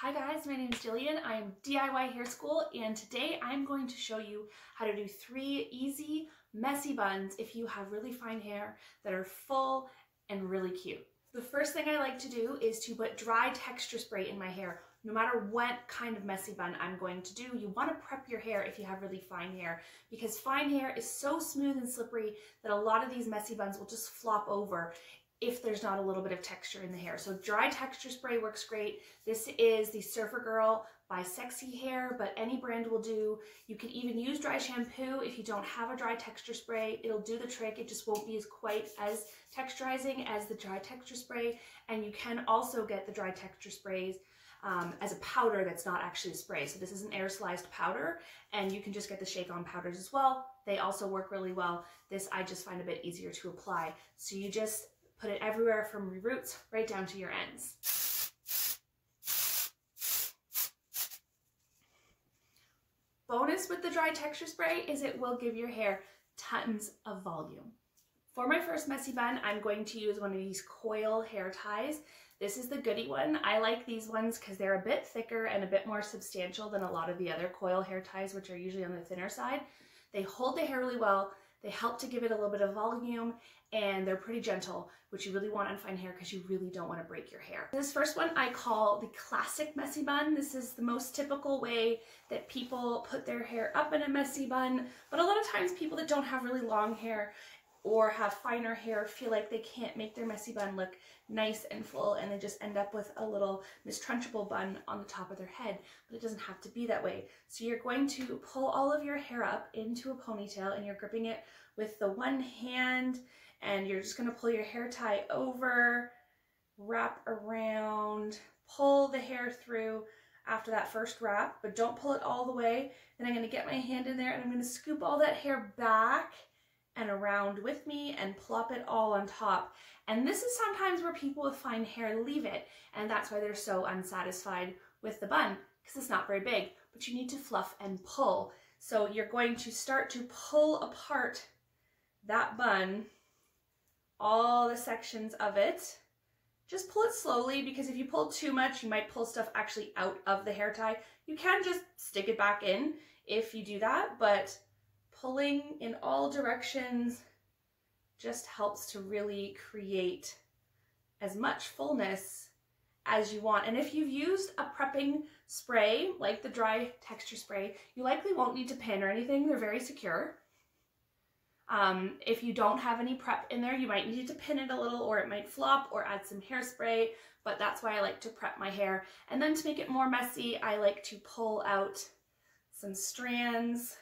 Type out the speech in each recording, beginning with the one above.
Hi guys, my name is Jillian. I am DIY Hair School, and today I'm going to show you how to do 3 easy messy buns if you have really fine hair that are full and really cute. The first thing I like to do is to put dry texture spray in my hair. No matter what kind of messy bun I'm going to do, you want to prep your hair if you have really fine hair, because fine hair is so smooth and slippery that a lot of these messy buns will just flop over if there's not a little bit of texture in the hair. So dry texture spray works great. This is the Surfer Girl by Sexy Hair, but any brand will do. You can even use dry shampoo if you don't have a dry texture spray. It'll do the trick. It just won't be as quite as texturizing as the dry texture spray. And you can also get the dry texture sprays as a powder that's not actually a spray. So this is an aerosolized powder, and you can just get the shake-on powders as well. They also work really well. This I just find a bit easier to apply. So you just put it everywhere from your roots right down to your ends. Bonus with the dry texture spray is it will give your hair tons of volume. For my first messy bun, I'm going to use one of these coil hair ties. This is the Goody one. I like these ones because they're a bit thicker and a bit more substantial than a lot of the other coil hair ties, which are usually on the thinner side. They hold the hair really well. They help to give it a little bit of volume, and they're pretty gentle, which you really want on fine hair because you really don't want to break your hair. This first one I call the classic messy bun. This is the most typical way that people put their hair up in a messy bun, but a lot of times people that don't have really long hair or have finer hair feel like they can't make their messy bun look nice and full, and they just end up with a little mistrunchable bun on the top of their head, but it doesn't have to be that way. So you're going to pull all of your hair up into a ponytail, and you're gripping it with the one hand, and you're just gonna pull your hair tie over, wrap around, pull the hair through after that first wrap, but don't pull it all the way. Then I'm gonna get my hand in there, and I'm gonna scoop all that hair back and around with me and plop it all on top. And this is sometimes where people with fine hair leave it, and that's why they're so unsatisfied with the bun, because it's not very big, but you need to fluff and pull. So you're going to start to pull apart that bun, all the sections of it. Just pull it slowly, because if you pull too much, you might pull stuff actually out of the hair tie. You can just stick it back in if you do that, but pulling in all directions just helps to really create as much fullness as you want. And if you've used a prepping spray, like the dry texture spray, you likely won't need to pin or anything. They're very secure. If you don't have any prep in there, you might need to pin it a little, or it might flop, or add some hairspray, but that's why I like to prep my hair. And then to make it more messy, I like to pull out some strands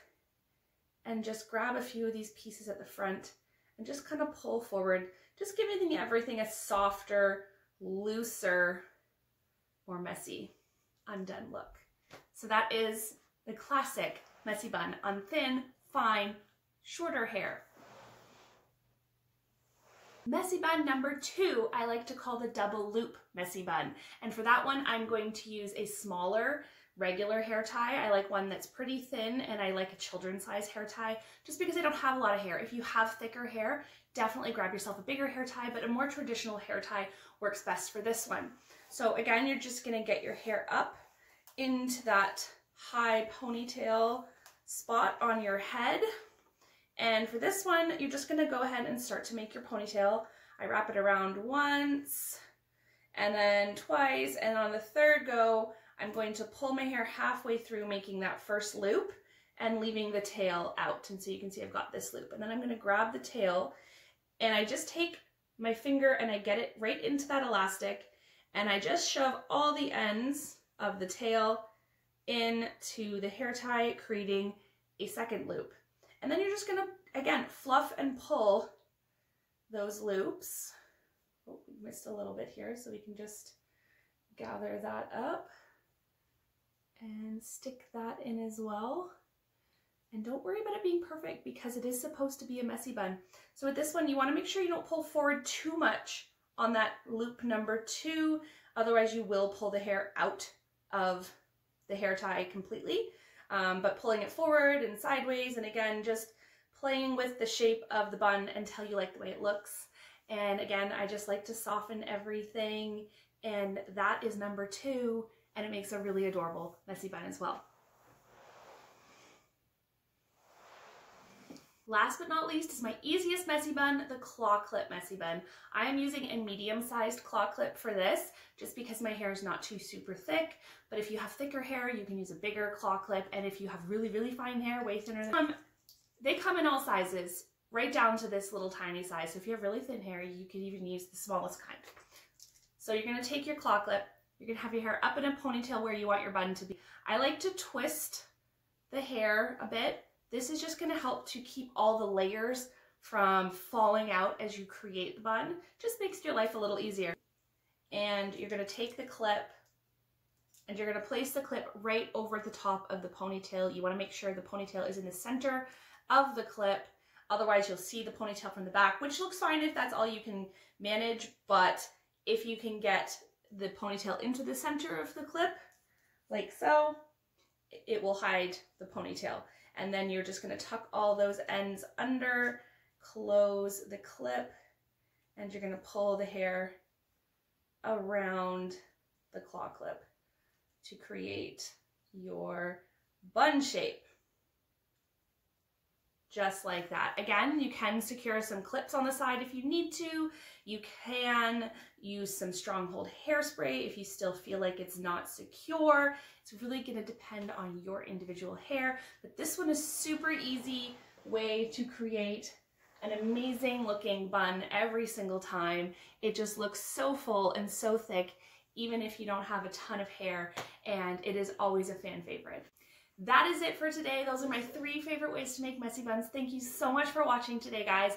and just grab a few of these pieces at the front and just kind of pull forward, just giving everything a softer, looser, more messy, undone look. So that is the classic messy bun on thin, fine, shorter hair. Messy bun number 2, I like to call the double loop messy bun. And for that one, I'm going to use a smaller regular hair tie. I like one that's pretty thin, and I like a children's size hair tie just because I don't have a lot of hair. If you have thicker hair, definitely grab yourself a bigger hair tie, but a more traditional hair tie works best for this one. So again, you're just gonna get your hair up into that high ponytail spot on your head. And for this one, you're just gonna go ahead and start to make your ponytail. I wrap it around once and then twice, and on the third go, I'm going to pull my hair halfway through, making that first loop and leaving the tail out. And so you can see I've got this loop. And then I'm gonna grab the tail, and I just take my finger and I get it right into that elastic, and I just shove all the ends of the tail into the hair tie, creating a second loop. And then you're just gonna, again, fluff and pull those loops. Oh, we missed a little bit here, so we can just gather that up and stick that in as well. And don't worry about it being perfect, because it is supposed to be a messy bun. So with this one, you want to make sure you don't pull forward too much on that loop number 2, otherwise you will pull the hair out of the hair tie completely. But pulling it forward and sideways, and again, just playing with the shape of the bun until you like the way it looks. And again, I just like to soften everything, and that is number 2. and it makes a really adorable messy bun as well. Last but not least is my easiest messy bun, the claw clip messy bun. I am using a medium-sized claw clip for this, just because my hair is not too super thick, but if you have thicker hair, you can use a bigger claw clip, and if you have really, really fine hair, way thinner than they come in all sizes, right down to this little tiny size. So if you have really thin hair, you can even use the smallest kind. So you're gonna take your claw clip, you're gonna have your hair up in a ponytail where you want your bun to be. I like to twist the hair a bit. This is just gonna help to keep all the layers from falling out as you create the bun. Just makes your life a little easier. And you're gonna take the clip and you're gonna place the clip right over the top of the ponytail. You wanna make sure the ponytail is in the center of the clip. Otherwise you'll see the ponytail from the back, which looks fine if that's all you can manage. But if you can get the ponytail into the center of the clip, like so, it will hide the ponytail. And then you're just gonna tuck all those ends under, close the clip, and you're gonna pull the hair around the claw clip to create your bun shape. Just like that. Again, you can secure some clips on the side if you need to. You can use some stronghold hairspray if you still feel like it's not secure. It's really going to depend on your individual hair, but this one is super easy way to create an amazing looking bun every single time. It just looks so full and so thick, even if you don't have a ton of hair, and it is always a fan favorite. That is it for today. Those are my 3 favorite ways to make messy buns. Thank you so much for watching today, guys.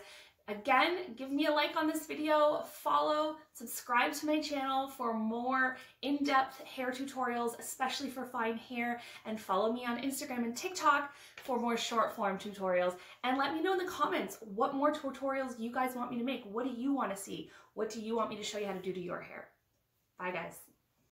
Again, give me a like on this video, follow, subscribe to my channel for more in-depth hair tutorials, especially for fine hair, and follow me on Instagram and TikTok for more short form tutorials. And let me know in the comments what more tutorials you guys want me to make. What do you want to see? What do you want me to show you how to do to your hair? Bye, guys.